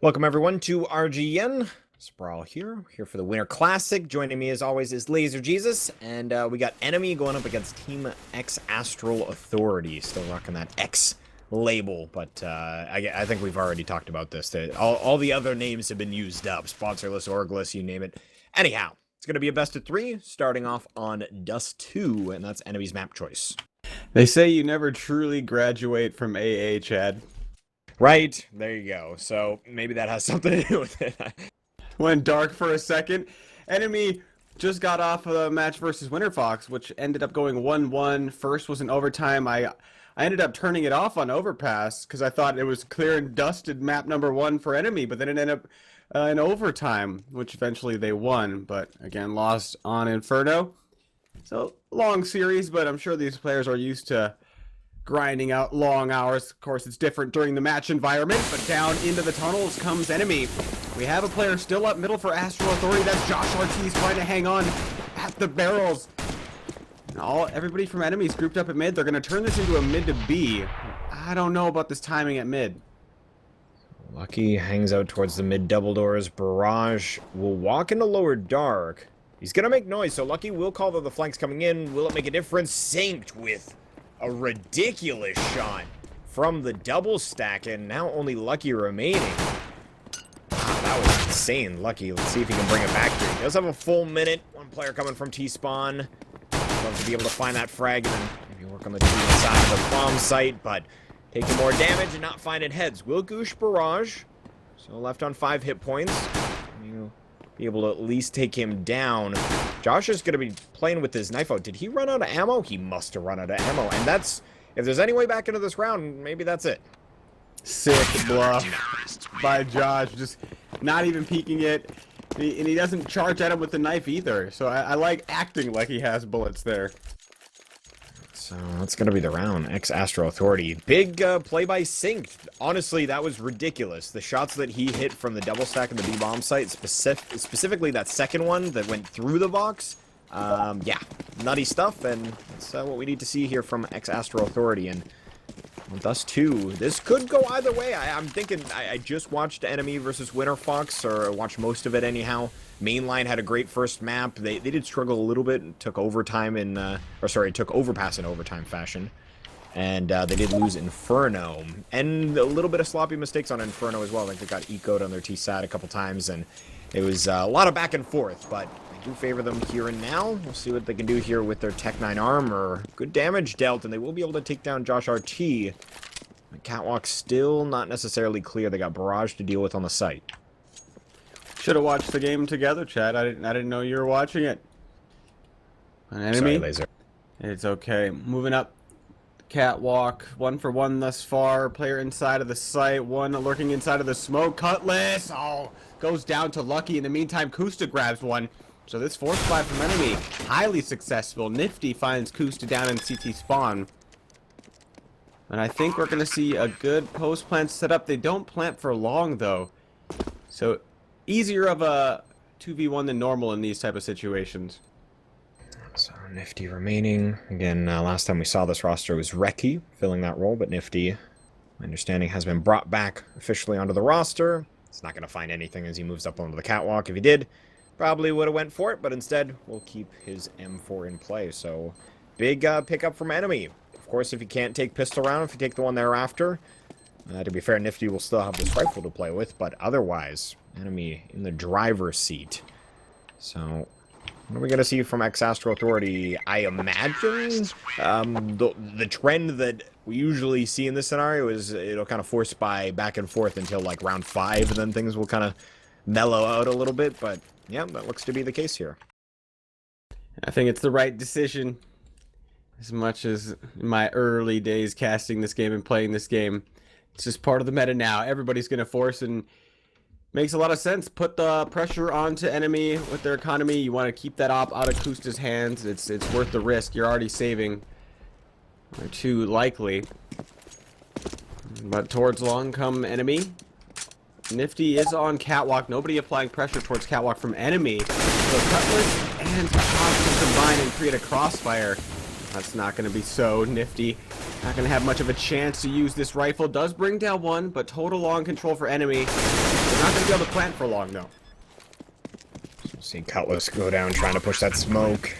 Welcome everyone to RGN. Sprawl here for the Winter Classic. Joining me as always is Laser Jesus, and we got Enemy going up against Team X Astral Authority. Still rocking that X label, but I think we've already talked about this. All the other names have been used up. Sponsorless, orgless, you name it. Anyhow, it's going to be a best of 3, starting off on Dust 2, and that's Enemy's map choice. They say you never truly graduate from AA, Chad. Right, there you go. So maybe that has something to do with it. Went dark for a second. Enemy just got off of a match versus Winter Fox, which ended up going 1-1. First was an overtime. I ended up turning it off on Overpass because I thought it was clear and dusted map number 1 for Enemy, but then it ended up in overtime, which eventually they won, but again lost on Inferno. So long series, but I'm sure these players are used to grinding out long hours. Of course, it's different during the match environment, but down into the tunnels comes Enemy. We have a player still up middle for Astral Authority. That's Josh Ortiz trying to hang on at the barrels. Everybody from Enemy's grouped up at mid. They're going to turn this into a mid to B. I don't know about this timing at mid. Lucky hangs out towards the mid double doors. Barrage will walk into lower dark. He's going to make noise, so Lucky will call the flanks coming in. Will it make a difference? Synced with a ridiculous shot from the double stack, and now only Lucky remaining. Wow, that was insane. Lucky. Let's see if he can bring it back here. He does have a full minute. One player coming from T-spawn. Love to be able to find that frag and then maybe work on the T inside of the bomb site, but taking more damage and not finding heads. Will goosh Barrage. So left on 5 hit points. You'll be able to at least take him down. Josh is going to be playing with his knife out. Did he run out of ammo? He must have run out of ammo. And that's, if there's any way back into this round, maybe that's it. Sick bluff by Josh. Just not even peeking it. And he doesn't charge at him with the knife either. So I like acting like he has bullets there. So that's going to be the round. Ex-Astro Authority. Big play by Synced. Honestly, that was ridiculous. The shots that he hit from the double stack of the B-bomb site, specifically that second one that went through the box. Yeah, nutty stuff, and that's what we need to see here from Ex-Astro Authority. And Dust 2, this could go either way. I'm thinking, I just watched Enemy versus Winter Fox, or watched most of it anyhow. Mainline had a great first map. They did struggle a little bit and took overtime in, took overpass in overtime fashion. And they did lose Inferno. And a little bit of sloppy mistakes on Inferno as well. I think they got ecoed on their T-side a couple times, and it was a lot of back and forth, but I do favor them here and now. We'll see what they can do here with their Tech 9 armor. Good damage dealt, and they will be able to take down Josh RT. The catwalk still not necessarily clear. They got Barrage to deal with on the site. Should have watched the game together, Chad. I didn't know you were watching it. An Enemy. Sorry, Laser. It's okay. Moving up. Catwalk. 1 for 1 thus far. Player inside of the site. One lurking inside of the smoke. Cutlass. Oh, goes down to Lucky. In the meantime, Kusta grabs one. So this force fight from Enemy, highly successful. Nifty finds Kusta down in CT spawn. And I think we're going to see a good post plant setup. They don't plant for long, though. So easier of a 2v1 than normal in these type of situations. So Nifty remaining. Again, last time we saw this roster was Reki filling that role, but Nifty, my understanding, has been brought back officially onto the roster. He's not going to find anything as he moves up onto the catwalk. If he did, probably would have went for it, but instead we'll keep his M4 in play. So big pickup from Enemy. Of course, if you can't take pistol round, if you take the one thereafter, to be fair, Nifty will still have this rifle to play with, but otherwise, Enemy in the driver's seat. So what are we going to see from Ex-Astro Authority? I imagine the trend that we usually see in this scenario is it'll kind of force by back and forth until like round 5, and then things will kind of mellow out a little bit, but yeah, that looks to be the case here. I think it's the right decision. As much as in my early days casting this game and playing this game, it's just part of the meta now. Everybody's going to force, and makes a lot of sense. Put the pressure onto Enemy with their economy. You want to keep that op out of Kusta's hands. It's worth the risk. You're already saving. Or 2 likely. But towards long come Enemy. Nifty is on catwalk. Nobody applying pressure towards catwalk from Enemy. So Cutlass and Hawk combine and create a crossfire. That's not going to be so Nifty. Not going to have much of a chance to use this rifle. Does bring down one, but total long control for Enemy. They're Not going to be able to plant for long, though. We'll see Cutlass go down trying to push that smoke.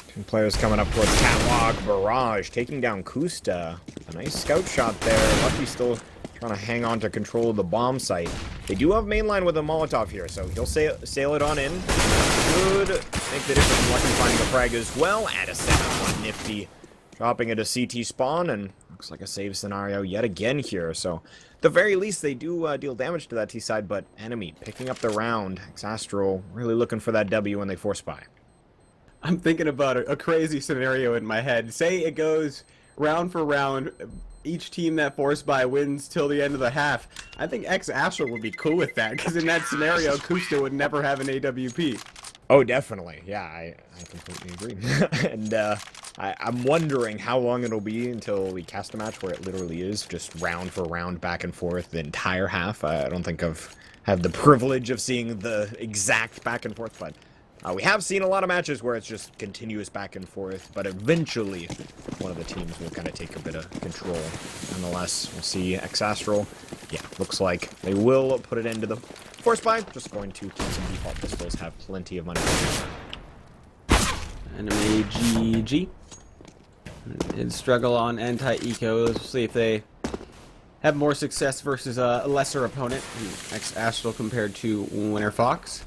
Two players coming up towards Catwalk. Barrage taking down Kusta. A nice scout shot there. Lucky still trying to hang on to control of the bomb site. They do have mainline with a Molotov here, so he'll sail it on in. Should make the difference. Lucky finding the frag as well. At a 7-1 Nifty. Dropping it to CT spawn, and looks like a save scenario yet again here. So, at the very least, they do deal damage to that T side, but Enemy picking up the round. Xastral really looking for that W when they force buy. I'm thinking about a crazy scenario in my head. Say it goes round for round. Each team that force buy wins till the end of the half. I think Xastral would be cool with that, because in that scenario, Kusta would never have an AWP. Oh, definitely. Yeah, I completely agree. And I'm wondering how long it'll be until we cast a match where it literally is just round for round, back and forth, the entire half. I don't think I've had the privilege of seeing the exact back and forth, but we have seen a lot of matches where it's just continuous back and forth, but eventually one of the teams will kind of take a bit of control. Nonetheless, we'll see Xastral. Yeah, looks like they will put it into the force buy. Just going to keep some default pistols, have plenty of money. EnemyGG. Did struggle on anti-eco. Let's see if they have more success versus a lesser opponent. Xastral compared to Winter Fox.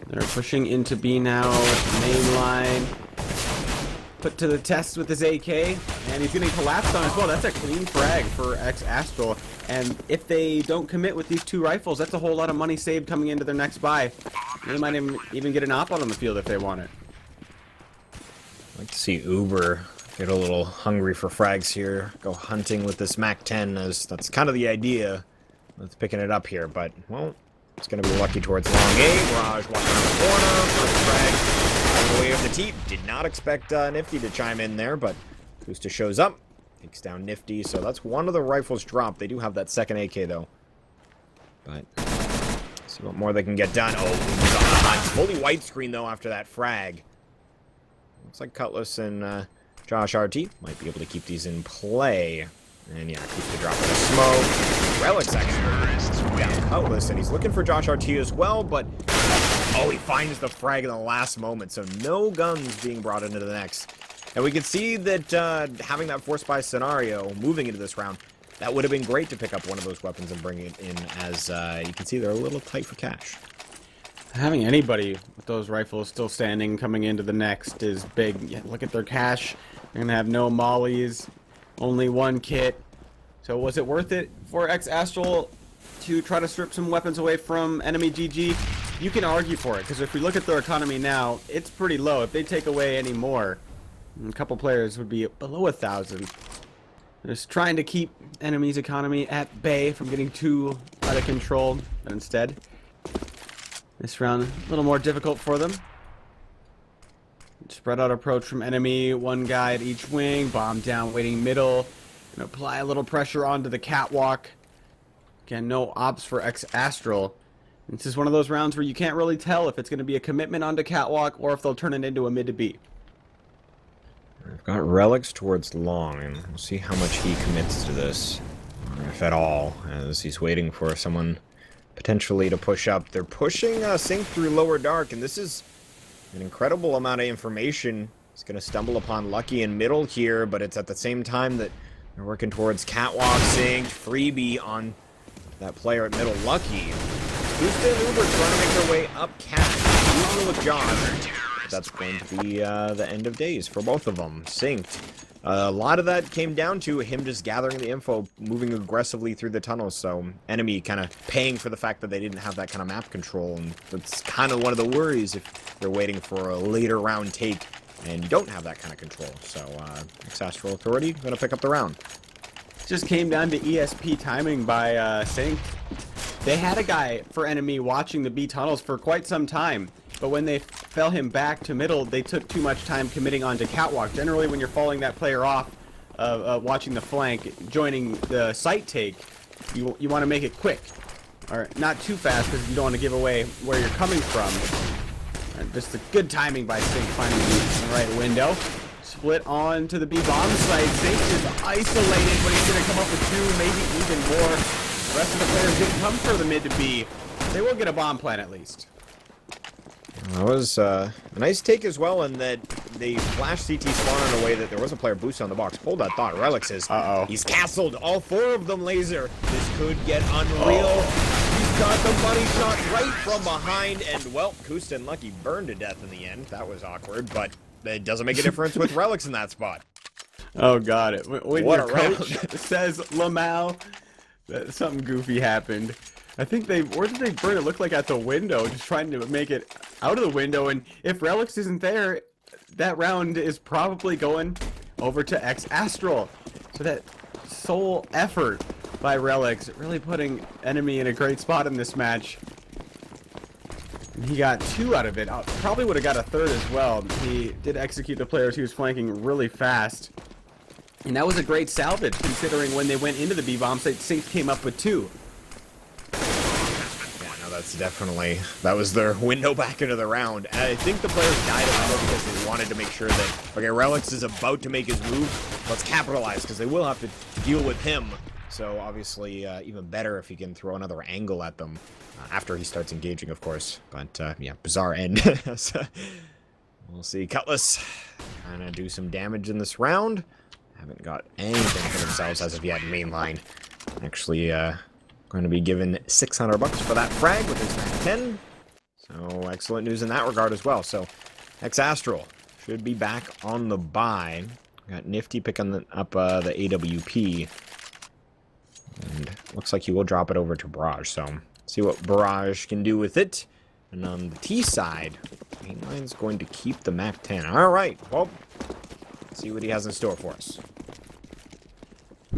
They're pushing into B now. Main line. Put to the test with his AK. And he's getting collapsed on as well. That's a clean frag for Xastral. And if they don't commit with these two rifles, that's a whole lot of money saved coming into their next buy. They might even get an op on the field if they want it. I'd like to see Uber get a little hungry for frags here. Go hunting with this MAC-10, as that's kind of the idea. Let's picking it up here, but, well, it's going to be lucky towards long A. Raj walking around the corner. First frag out of the way of the teep. Did not expect Nifty to chime in there, but Kusta shows up. Takes down Nifty, so that's one of the rifles dropped. They do have that second AK, though. But, see what more they can get done. Oh, he's on the hunt. Fully widescreen, though, after that frag. Looks like Cutlass and Josh RT might be able to keep these in play. And yeah, keeps the drop in the smoke. Relic's actually down Cutlass, and he's looking for Josh RT as well, but oh, he finds the frag in the last moment, so no guns being brought into the next. And we can see that having that force buy scenario moving into this round, that would have been great to pick up one of those weapons and bring it in, as you can see they're a little tight for cash. Having anybody with those rifles still standing coming into the next is big. Yeah, look at their cash. They're going to have no mollies, only one kit. So was it worth it for Xastral to try to strip some weapons away from EnemyGG? You can argue for it, because if we look at their economy now, it's pretty low. If they take away any more, a couple players would be below 1,000. Just trying to keep Enemy's economy at bay from getting too out of control, but instead, this round a little more difficult for them. Spread out approach from Enemy, one guy at each wing, bomb down, waiting middle, and apply a little pressure onto the catwalk. Again, no ops for Xastral. This is one of those rounds where you can't really tell if it's going to be a commitment onto catwalk or if they'll turn it into a mid to B. I've got Relics towards long, and we'll see how much he commits to this, or if at all, as he's waiting for someone potentially to push up. They're pushing Sync through lower dark, and this is an incredible amount of information. He's going to stumble upon Lucky in middle here, but it's at the same time that they're working towards Catwalk, Sync, freebie on that player at middle, Lucky. Kusta and Uber trying to make their way up cash. Uber with John. That's going to be the end of days for both of them. Synced. A lot of that came down to him just gathering the info, moving aggressively through the tunnels, so Enemy kind of paying for the fact that they didn't have that kind of map control, and that's kind of one of the worries if you're waiting for a later round take and you don't have that kind of control. So, Xastral Authority going to pick up the round. Just came down to ESP timing by Sync. They had a guy for Enemy watching the B tunnels for quite some time, but when they fell him back to middle, they took too much time committing onto catwalk. Generally, when you're falling that player off, watching the flank, joining the site take, you want to make it quick, or not too fast because you don't want to give away where you're coming from. And just a good timing by Sync finding the right window. Split on to the B bomb site. Sync is isolated, but he's going to come up with two, maybe even more. rest of the players didn't come for the mid to B. They will get a bomb plant at least. That was a nice take as well, in that they flashed CT spawn in a way that there was a player boost on the box. Hold that thought. Relix is. He's castled all 4 of them laser. This could get unreal. He's got the money shot right from behind, and well, Kusta and Lucky burned to death in the end. That was awkward, but it doesn't make a difference with Relix in that spot. Oh god, when What your a coach round. says Lamal, that something goofy happened. I think where did they burn? It looked like at the window, just trying to make it out of the window. And if Relix isn't there, that round is probably going over to X Astral. So that sole effort by Relix really putting Enemy in a great spot in this match. And he got 2 out of it. Probably would have got a 3rd as well. He did execute the players he was flanking really fast. And that was a great salvage, considering when they went into the B-bomb site, Sync came up with 2. That's definitely, that was their window back into the round. I think the players died a little because they wanted to make sure that, okay, Relix is about to make his move, let's capitalize, because they will have to deal with him. So obviously, even better if he can throw another angle at them after he starts engaging, of course. But yeah, bizarre end. So, we'll see. Cutlass trying to do some damage in this round. Haven't got anything for themselves as of yet in main line. Actually, going to be given 600 bucks for that frag with his Mac 10. So excellent news in that regard as well. So X Astral should be back on the buy. Got Nifty picking up the AWP. And looks like he will drop it over to Barrage. So see what Barrage can do with it. And on the T side, Mainline's going to keep the Mac 10. All right. Well, let's see what he has in store for us.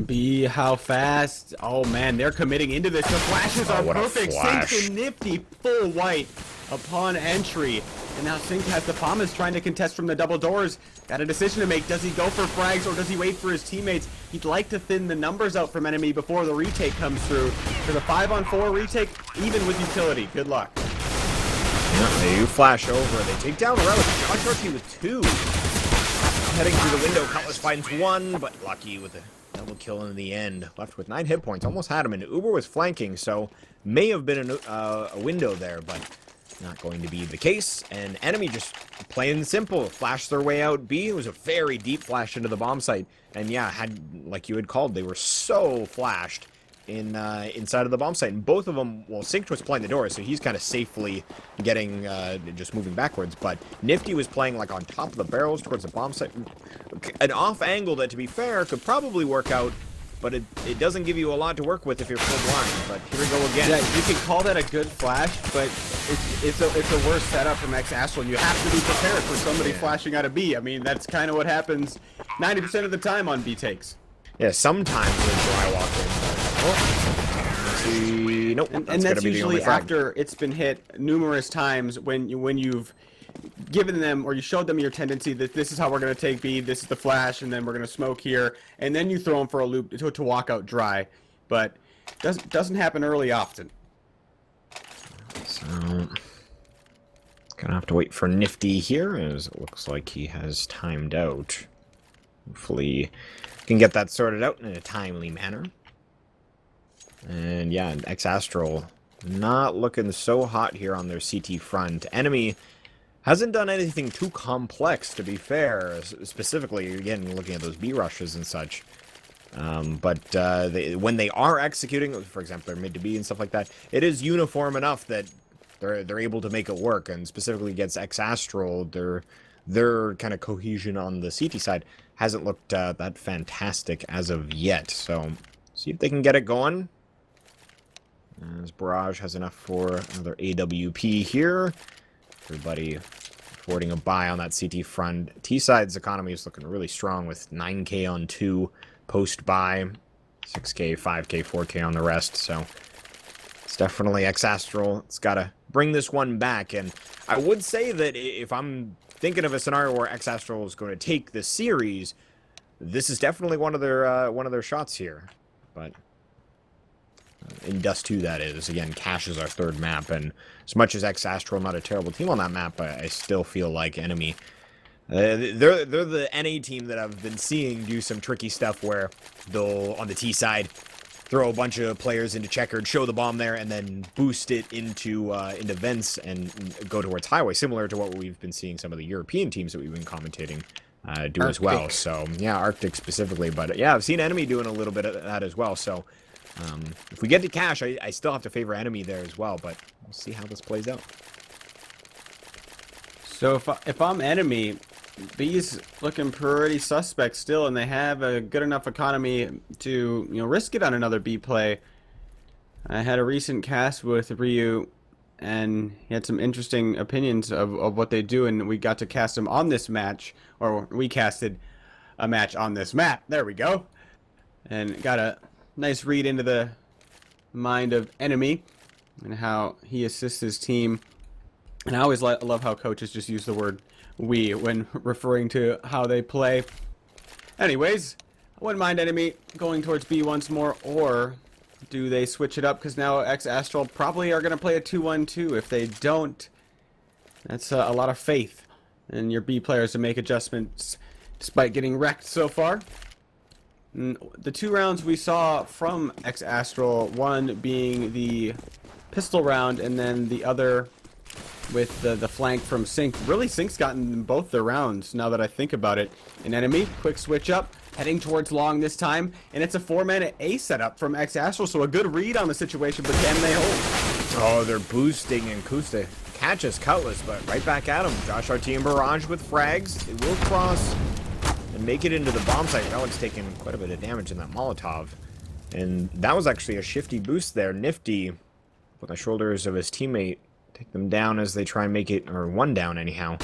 B, how fast? Oh man, they're committing into this. The flashes are perfect. Sync and Nifty full white upon entry. And now Sync has the Palmas trying to contest from the double doors. Got a decision to make. Does he go for frags or does he wait for his teammates? He'd like to thin the numbers out from Enemy before the retake comes through. For the 5-on-4 retake, even with utility. Good luck. Yeah, they do flash over. They take down Relic. Josh Archie with 2. Heading through the window, Cutlass finds 1, but Lucky with a double kill in the end. Left with 9 hit points. Almost had him. And Uber was flanking, so may have been a window there, but not going to be the case. And Enemy just plain and simple flashed their way out B. It was a very deep flash into the bomb site. And yeah, like you had called, they were so flashed in inside of the bomb site. And both of them, well, Synced was playing the door, so he's kind of safely getting, just moving backwards. But Nifty was playing like on top of the barrels towards the bomb site. An off angle that, to be fair, could probably work out, but it doesn't give you a lot to work with if you're full blind. But here we go again. Yeah, you can call that a good flash, but it's a worse setup from X Astral. You have to be prepared for somebody flashing out of B. I mean, that's kind of what happens 90% of the time on B takes. Yeah, sometimes with dry walking. Nope, and that's usually after it's been hit numerous times when you've given them or you showed them your tendency that this is how we're going to take B, this is the flash, and then we're going to smoke here, and then you throw them for a loop to walk out dry. But doesn't happen early often. So gonna have to wait for Nifty here, as it looks like he has timed out. Hopefully can get that sorted out in a timely manner. And yeah, X Astral not looking so hot here on their CT front. Enemy hasn't done anything too complex, to be fair, specifically, again, looking at those B rushes and such. But when they are executing, for example, their mid to B and stuff like that, it is uniform enough that they're able to make it work. And specifically against X Astral, their kind of cohesion on the CT side hasn't looked that fantastic as of yet. So see if they can get it going. As Barrage has enough for another AWP here. Everybody affording a buy on that CT front. T-side's economy is looking really strong with 9K on 2 post-buy, 6K, 5K, 4K on the rest. So it's definitely X Astral. It's got to bring this one back. And I would say that if I'm thinking of a scenario where X Astral is going to take the series, this is definitely one of their shots here. But in Dust 2, that is. Again, Cash is our 3rd map, and as much as X Astral not a terrible team on that map, I still feel like Enemy, they're the NA team that I've been seeing do some tricky stuff where they'll, on the T side, throw a bunch of players into checkered, show the bomb there, and then boost it into vents and go towards highway, similar to what we've been seeing some of the European teams that we've been commentating do as well. So yeah, Arctic specifically, but yeah, I've seen Enemy doing a little bit of that as well. So if we get to cash, I still have to favor Enemy there as well, but we'll see how this plays out. So if I'm Enemy, B's looking pretty suspect still, and they have a good enough economy to, you know, risk it on another B play. I had a recent cast with Ryu, and he had some interesting opinions of what they do, and we got to cast him on this match, or we casted a match on this map. There we go. And got a nice read into the mind of Enemy and how he assists his team. And I always love how coaches just use the word "we" when referring to how they play. Anyways, I wouldn't mind Enemy going towards B once more, or do they switch it up? Because now X-Astral probably are going to play a 2-1-2. If they don't, that's a lot of faith in your B players to make adjustments despite getting wrecked so far. And the 2 rounds we saw from X-Astral, one being the pistol round and then the other with the flank from Sync. Really, Sync's gotten both the rounds now that I think about it. An Enemy, quick switch up, heading towards long this time, and it's a 4-man A setup from X-Astral, so a good read on the situation, but can they hold? Oh, they're boosting, and Kusta catches Cutlass, but right back at him. Josh RT and Barrage with frags. It will cross and make it into the bomb site. Relic's taking quite a bit of damage in that Molotov, and that was actually a shifty boost there. Nifty, with the shoulders of his teammate, take them down as they try and make it, or one down anyhow.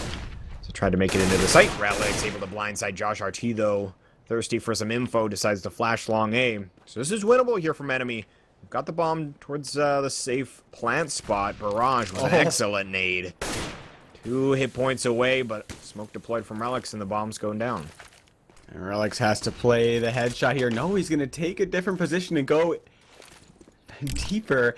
So tried to make it into the site. Relic's able to blindside Josh RT though. Thirsty for some info, decides to flash long A. So this is winnable here from Enemy. Got the bomb towards the safe plant spot. Barrage with an excellent nade. 2 hit points away, but smoke deployed from Relic's and the bomb's going down. And Relic's has to play the headshot here. No, he's going to take a different position and go deeper.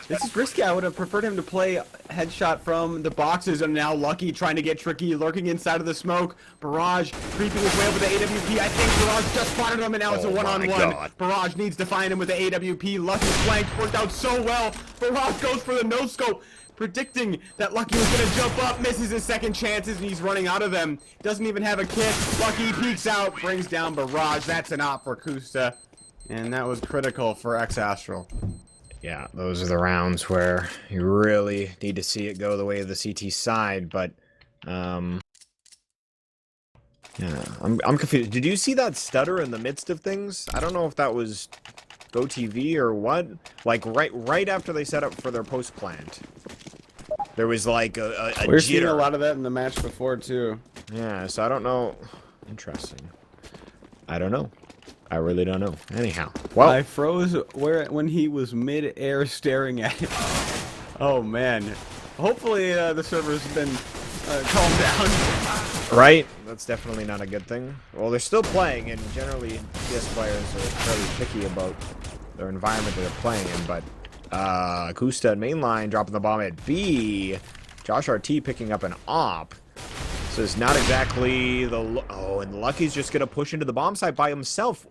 This is risky. I would have preferred him to play headshot from the boxes, and now Lucky trying to get tricky, lurking inside of the smoke. Barrage creeping his way over the AWP. I think Barrage just spotted him, and now it's a one-on-one. Barrage needs to find him with the AWP. Lucky's flank worked out so well. Barrage goes for the no-scope, predicting that Lucky was going to jump up, misses his second chances, and he's running out of them. Doesn't even have a kit. Lucky peeks out, brings down Barrage. That's an op for Kusta. And that was critical for X-Astral. Yeah, those are the rounds where you really need to see it go the way of the CT side, but yeah, I'm confused. Did you see that stutter in the midst of things? I don't know if that was GoTV or what. Like right after they set up for their post plant, there was like a We're jitter. seeing a lot of that in the match before too. Yeah, so I don't know. Interesting. I don't know. I really don't know. Anyhow, well, I froze when he was mid-air staring at him. Oh man! Hopefully the server's been calmed down. Right? That's definitely not a good thing. Well, they're still playing, and generally CS players are fairly picky about their environment that they're playing in. But Kusta at mainline dropping the bomb at B. Josh RT picking up an op. So it's not exactly the... Oh, and Lucky's just going to push into the bomb site by himself.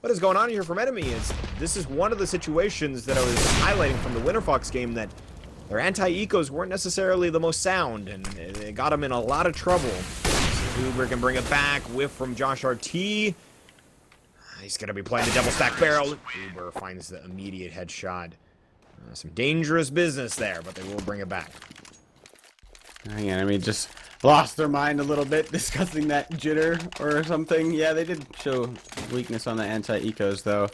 What is going on here from Enemy is this is one of the situations that I was highlighting from the Winterfox game, that their anti-ecos weren't necessarily the most sound, and it got them in a lot of trouble. Uber can bring it back. Whiff from Josh RT. He's going to be playing the double stack barrel. Uber finds the immediate headshot. Some dangerous business there, but they will bring it back. Hang on, I mean, just lost their mind a little bit discussing that jitter or something. Yeah, they did show weakness on the anti-ecos, though.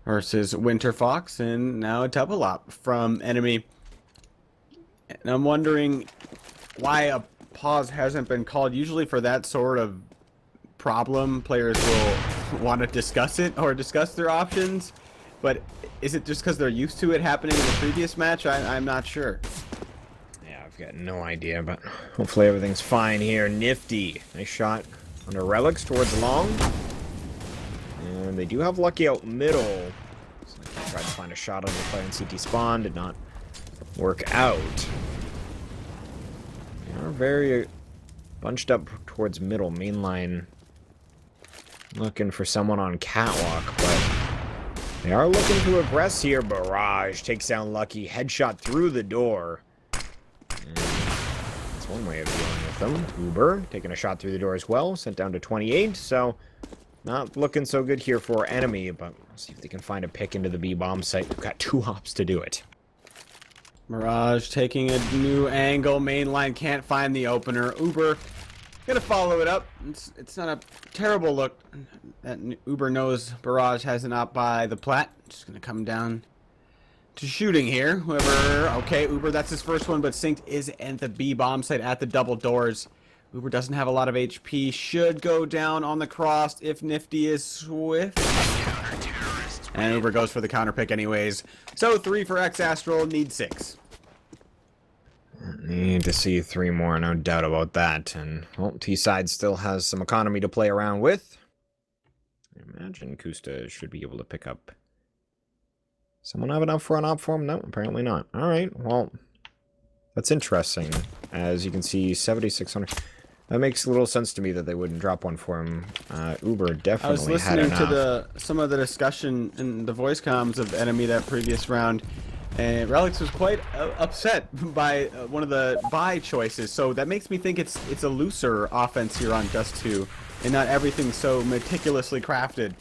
Versus Winterfox, and now a double op from Enemy. And I'm wondering why a pause hasn't been called. Usually for that sort of problem, players will want to discuss it or discuss their options. But is it just because they're used to it happening in the previous match? I'm not sure. I've got no idea, but hopefully everything's fine here. Nifty. Nice shot under Relic's towards long. And they do have Lucky out middle. So I tried to find a shot on the player in CT spawn. Did not work out. They are very bunched up towards middle. Mainline looking for someone on catwalk, but They are looking to aggress here. Barrage takes down Lucky. Headshot through the door. And that's one way of dealing with them. Uber taking a shot through the door as well. Sent down to 28. So not looking so good here for Enemy. But we'll see if they can find a pick into the B bomb site. We've got 2 hops to do it. Mirage taking a new angle. Mainline can't find the opener. Uber gonna follow it up. It's not a terrible look. That Uber knows Barrage has an op by the plat. Just gonna come down to shooting here. Whoever, okay, Uber, that's his first one, but Synced is at the B bomb site at the double doors. Uber doesn't have a lot of HP. Should go down on the cross if Nifty is swift. And Uber goes for the counter pick anyways. So 3 for X Astral, need 6. Need to see 3 more, no doubt about that. And, well, T-side still has some economy to play around with. I imagine Kusta should be able to pick up. Someone have enough for an op for him? No, apparently not. Alright, well, that's interesting. As you can see, 7,600. That makes a little sense to me that they wouldn't drop one for him. Uber definitely had enough. I was listening to some of the discussion in the voice comms of Enemy that previous round. And Relix was quite upset by one of the buy choices, so that makes me think it's a looser offense here on Dust 2, and not everything so meticulously crafted.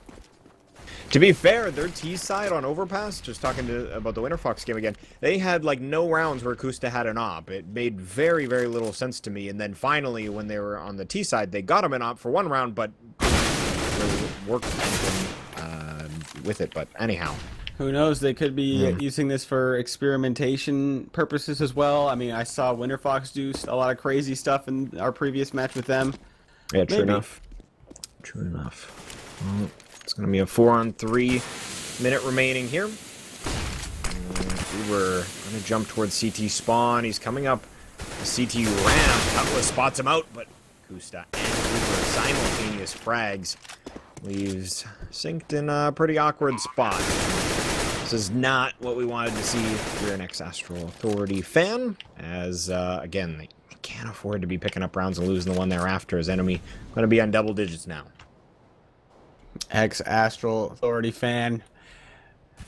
To be fair, their T side on Overpass, just talking about the Winterfox game again, they had like no rounds where Kusta had an op. It made very, very little sense to me, and then finally when they were on the T side, they got him an op for 1 round, but worked with it, but anyhow. Who knows, they could be using this for experimentation purposes as well. I mean, I saw Winterfox do a lot of crazy stuff in our previous match with them. Yeah, true enough. True enough. Well, it's going to be a 4-on-3 minute remaining here. Uber going to jump towards CT spawn. He's coming up the CT ramp. Cutlass spots him out, but Kusta and Uber simultaneous frags. Leaves Synced in a pretty awkward spot. This is not what we wanted to see if you're an X Astral Authority fan, as, again, they can't afford to be picking up rounds and losing the one thereafter, as Enemy going to be on double digits now. X Astral Authority fan.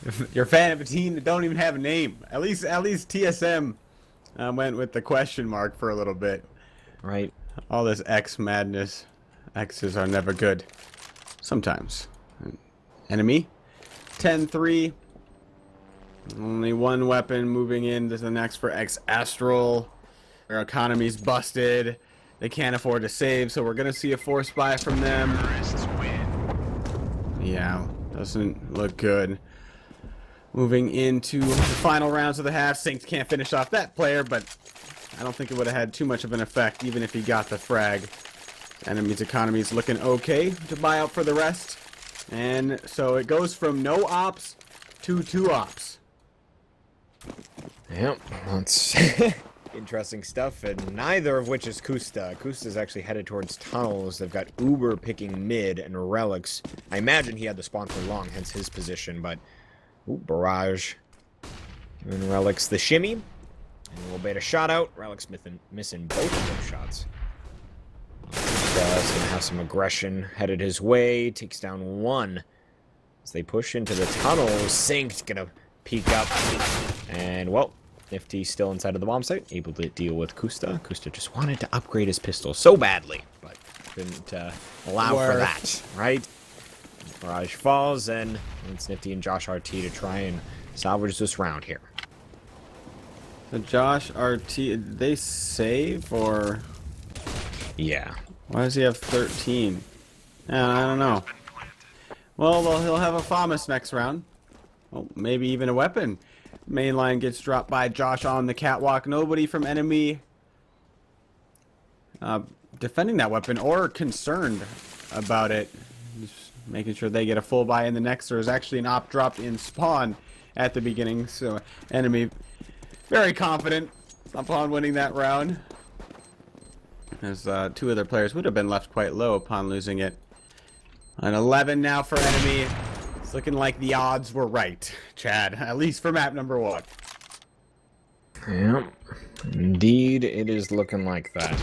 If you're a fan of a team that don't even have a name. At least TSM went with the question mark for a little bit. Right. All this X madness. X's are never good. Sometimes. Enemy. 10-3. Only 1 weapon moving into the next for X Astral. Their economy's busted. They can't afford to save, so we're going to see a force buy from them. Yeah, doesn't look good. Moving into the final rounds of the half. Synced can't finish off that player, but I don't think it would have had too much of an effect, even if he got the frag. Enemy's economy is looking okay to buy out for the rest. And so it goes from no ops to 2 ops. Yep, that's interesting stuff, and neither of which is Kusta. Kusta's actually headed towards tunnels. They've got Uber picking mid and Relix. I imagine he had the spawn for long, hence his position, but ooh, Barrage giving Relix the shimmy. And we'll bait a shot out. Relix missing both of those shots. He's gonna have some aggression headed his way. Takes down 1. As they push into the tunnels, Synced gonna peek up. And, well, Nifty still inside of the bomb site, able to deal with Kusta. Kusta just wanted to upgrade his pistol so badly, but couldn't allow for that, right? Barrage falls, and it's Nifty and Josh RT to try and salvage this round here. So Josh RT, did they save, or? Yeah. Why does he have 13? I don't know. Well, he'll have a FAMAS next round. Well, maybe even a weapon. Mainline gets dropped by Josh on the catwalk. Nobody from Enemy defending that weapon or concerned about it. Just making sure they get a full buy in the next. There was actually an op dropped in spawn at the beginning. So Enemy very confident upon winning that round. As 2 other players would have been left quite low upon losing it. An 11 now for Enemy. It's looking like the odds were right, Chad. At least for map number 1. Yep. Indeed, it is looking like that.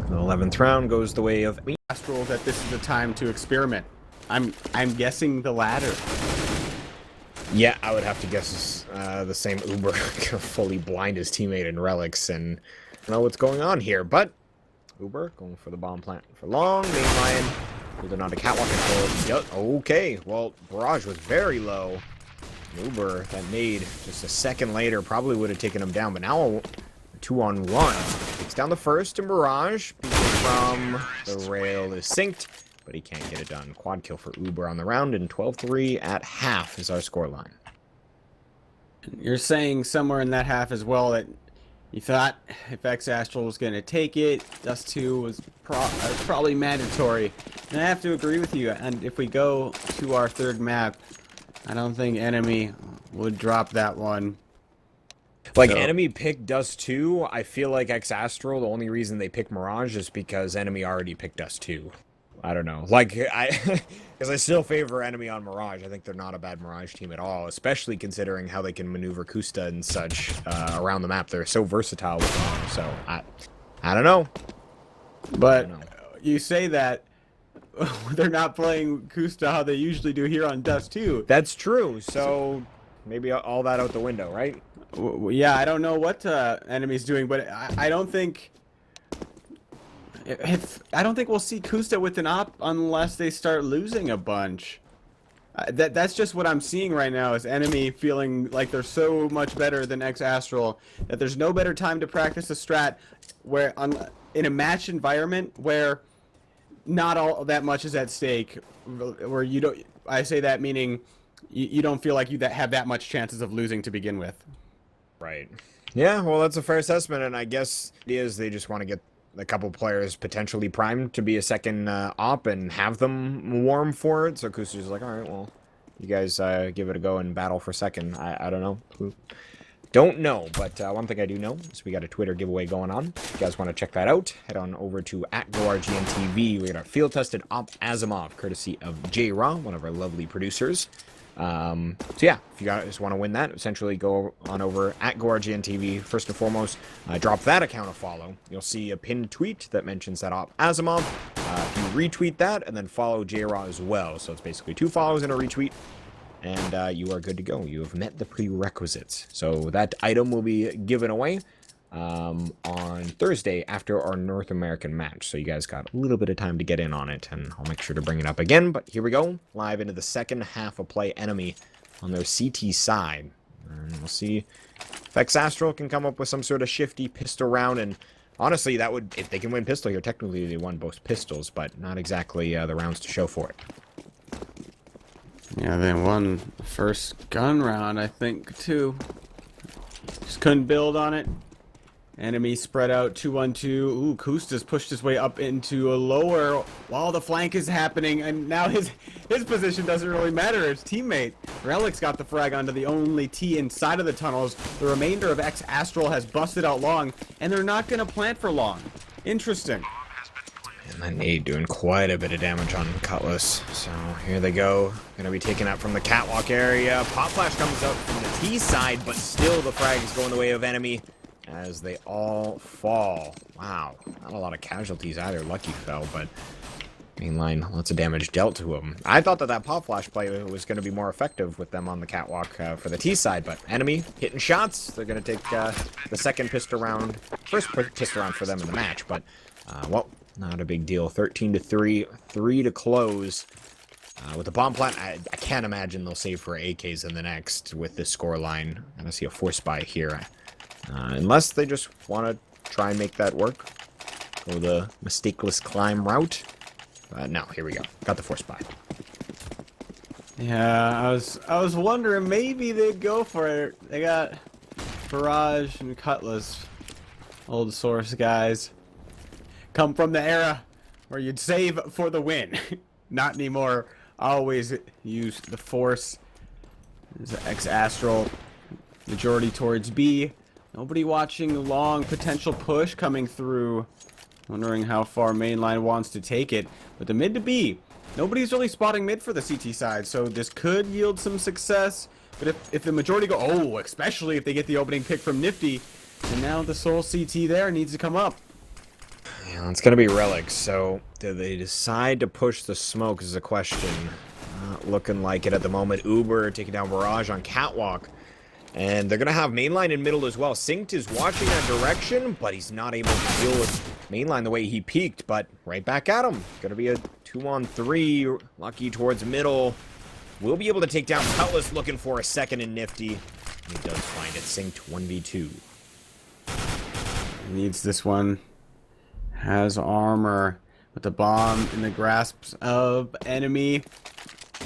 The 11th round goes the way of Astral that this is the time to experiment. I'm guessing the latter. Yeah, I would have to guess the same Uber can fully blind his teammate in Relics and know what's going on here. But Uber going for the bomb plant for long. Mainline holding on to catwalk control. Okay, well, Barrage was very low. Uber, that nade just a second later, probably would have taken him down. But now a 2-on-1. Takes down the first, and Barrage from the rail is synced. But he can't get it done. Quad kill for Uber on the round, and 12-3 at half is our scoreline. You're saying somewhere in that half as well that you thought if X Astral was going to take it, Dust 2 was probably mandatory. And I have to agree with you. And if we go to our third map, I don't think Enemy would drop that one. Like, So- Enemy picked Dust 2. I feel like X Astral, the only reason they picked Mirage is because Enemy already picked Dust 2. I don't know. Like, because I still favor Enemy on Mirage. I think they're not a bad Mirage team at all, especially considering how they can maneuver Kusta and such around the map. They're so versatile with them. So, I don't know. But you say that they're not playing Kusta how they usually do here on Dust 2. That's true. So, maybe all that out the window, right? Yeah, I don't know what Enemy's doing, but I don't think... I don't think we'll see Kusta with an op unless they start losing a bunch. That's just what I'm seeing right now is Enemy feeling like they're so much better than X Astral that there's no better time to practice a strat where in a match environment where not all that much is at stake, where you don't. I say that meaning you don't feel like you have that much chances of losing to begin with. Right. Yeah, well, that's a fair assessment, and I guess it is they just want to get a couple players potentially primed to be a second op and have them warm for it. So Kusta's like, all right, well, you guys give it a go and battle for second. I don't know. Don't know, but one thing I do know is we got a Twitter giveaway going on. If you guys want to check that out, head on over to @GoRGNTV. We got our field-tested Op Asimov, courtesy of Ro8, one of our lovely producers. So yeah, if you guys want to win that, essentially go on over @GoRGNTV. First and foremost, drop that account a follow. You'll see a pinned tweet that mentions that Op Asimov. If you retweet that and then follow Ro8 as well, so it's basically 2 follows and a retweet, and you are good to go. You have met the prerequisites. So that item will be given away on Thursday after our North American match. So you guys got a little bit of time to get in on it, and I'll make sure to bring it up again. But here we go, live into the second half of play. Enemy on their CT side. And we'll see if X Astral can come up with some sort of shifty pistol round. And honestly, that would, if they can win pistol here, technically they won both pistols, but not exactly the rounds to show for it. Yeah, they won the first gun round, I think, too. Just couldn't build on it. Enemy spread out 2-1-2. Ooh, Kusta's pushed his way up into a lower while the flank is happening, and now his position doesn't really matter. His teammate Relic's got the frag onto the only T inside of the tunnels. The remainder of X Astral has busted out long, and they're not going to plant for long. Interesting. And that nade doing quite a bit of damage on Cutlass. So here they go. Gonna be taken out from the catwalk area. Pop flash comes up from the T side, but still the frag is going the way of Enemy as they all fall. Wow, not a lot of casualties either. Lucky fell, but mainline, lots of damage dealt to him. I thought that pop flash play was going to be more effective with them on the catwalk for the T side, but Enemy hitting shots. They're going to take the second pistol round, first pistol round for them in the match, but well, not a big deal. 13-3, 3 to close. With the bomb plant, I can't imagine they'll save for AKs in the next with this score line. I don't see a force buy here. Unless they just want to try and make that work. Go the mistakeless climb route. No, here we go. Got the force buy. Yeah, I was wondering maybe they'd go for it. They got Barrage and Cutlass, old source guys. Come from the era where you'd save for the win. Not anymore. Always use the force. There's X Astral. Majority towards B. Nobody watching the long potential push coming through. Wondering how far mainline wants to take it. But the mid to B. Nobody's really spotting mid for the CT side. So this could yield some success. But if the majority go, oh, especially if they get the opening pick from Nifty. And now the sole CT there needs to come up. Yeah, it's gonna be Relics. So, do they decide to push the smoke is a question. Not looking like it at the moment. Uber taking down Mirage on Catwalk. And they're gonna have Mainline in middle as well. Synced is watching that direction, but he's not able to deal with Mainline the way he peaked, but right back at him. Gonna be a 2-on-3. Lucky towards middle. Will be able to take down Cutlass, looking for a second in Nifty. He does find it. Synced 1v2. Needs this one. Has armor with the bomb in the grasps of enemy.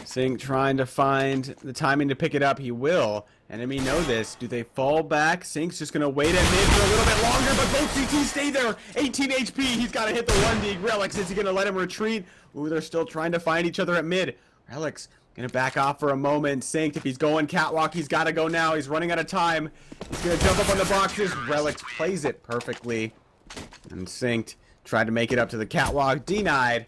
Sync trying to find the timing to pick it up. He will. Enemy know this. Do they fall back? Sync's just going to wait at mid for a little bit longer, but both CTs stay there. 18 HP. He's got to hit the 1D. Relics, is he going to let him retreat? Ooh, they're still trying to find each other at mid. Relics going to back off for a moment. Sync, if he's going Catwalk, he's got to go now. He's running out of time. He's going to jump up on the boxes. Relics plays it perfectly. And Synced tried to make it up to the Catwalk. Denied.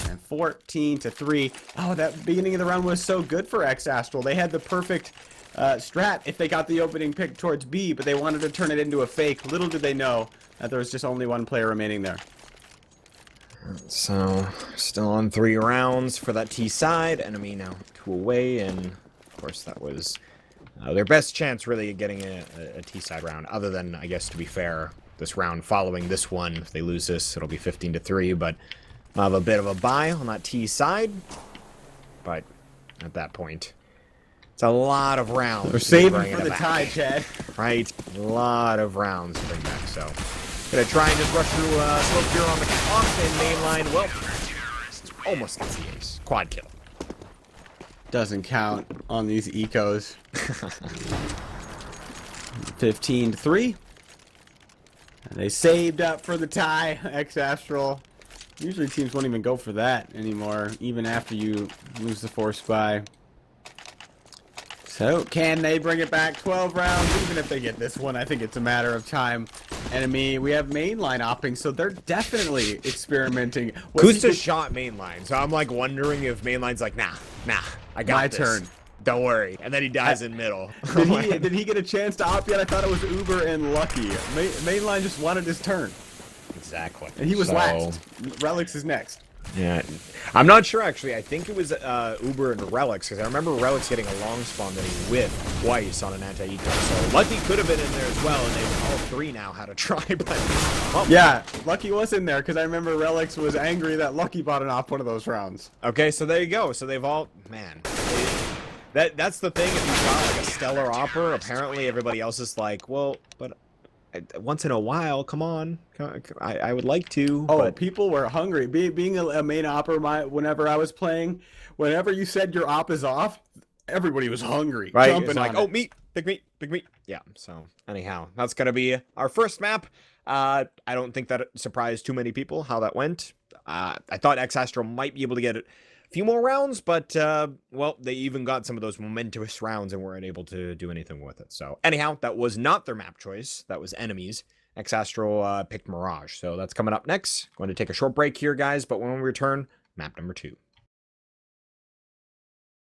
And 14-3. Oh, that beginning of the round was so good for X-Astral. They had the perfect strat if they got the opening pick towards B, but they wanted to turn it into a fake. Little did they know that there was just only one player remaining there. So, still on 3 rounds for that T side. Enemy now 2 away, and of course that was their best chance really of getting a T side round, other than, I guess, to be fair, this round following this one. If they lose this, it'll be 15-3, but I'll have a bit of a bye on that T side. But at that point, it's a lot of rounds. We're saving for the tie, Chad. Right? A lot of rounds to bring back, so gonna try and just rush through smoke here on the off and main line. Well, almost gets the ace. Quad kill. Doesn't count on these ecos. 15-3. And they saved up for the tie, X-Astral. Usually teams won't even go for that anymore, even after you lose the force buy. So, can they bring it back 12 rounds? Even if they get this one, I think it's a matter of time. Enemy, we have mainline opping, so they're definitely experimenting. Kusta shot mainline, so I'm like wondering if mainline's like, nah, I got my this. turn. Don't worry. And then he dies in middle. Did he get a chance to op yet? I thought it was Uber and Lucky. Mainline just wanted his turn. Exactly. And he was last. Relics is next. Yeah, I'm not sure actually. I think it was Uber and Relics, because I remember Relics getting a long spawn that he whiffed twice on an anti-eco. So Lucky could have been in there as well, and they all 3 now had to try. But yeah, Lucky was in there because I remember Relics was angry that Lucky bought an off one of those rounds. Okay, so there you go. So they've all that's the thing. If you've got like a stellar opera, apparently everybody else is like, well, but once in a while, come on, I would like to. Oh, but people were hungry. Being a main opera, whenever I was playing, whenever you said your op is off, everybody was hungry. Right? Jumping it's like, on oh, it. meat, big meat, big meat. Yeah. So anyhow, that's gonna be our first map. I don't think that surprised too many people how that went. I thought X-Astral might be able to get a few more rounds, but well, they even got some of those momentous rounds and weren't able to do anything with it. So anyhow, that was not their map choice. That was enemies. X-Astral picked Mirage. So that's coming up next. Going to take a short break here, guys, but when we return, map number 2.